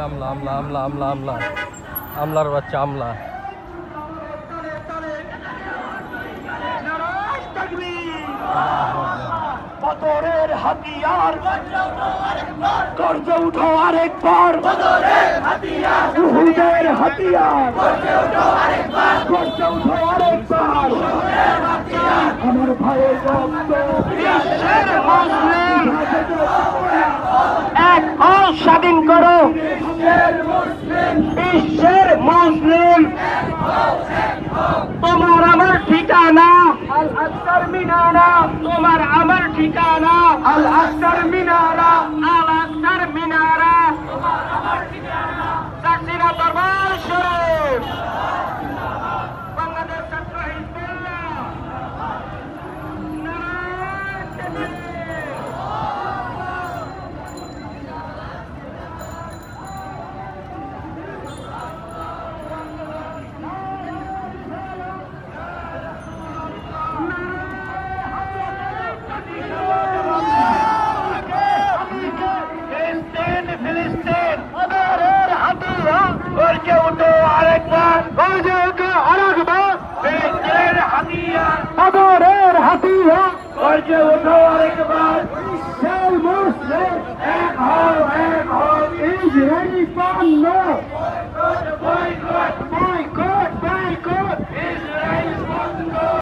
আমলা আমলা আমলা আমলা আমলা আমলার বাচ্চা আমলা। বদরের হাতিয়ার গর্জে উঠো আরেকবার, উহুদের হাতিয়ার গর্জে উঠো আরেকবার। আমার ভাইয়ের রক্ত বিশ্বের মুসলিম এক হও, স্বাধীন করো বিশ্বের মুসলিম। তোমার আমার ঠিকানা আল আকসার মিনারা, তোমার আমার ঠিকানা আল আকসার মিনারা, আল আকসার মিনারা, চাষিরা দরবার শরীফ, বাংলাদেশ ছাত্র হিজবুল্লাহ। ফিলিস্তিন বদরের হাতিয়ার গর্জে উঠো আরেকবার, গর্জে উঠো আরেকবার। ফিলিস্তিনের হাতিয়ার বদরের হাতিয়ার গর্জে উঠো আরেকবার।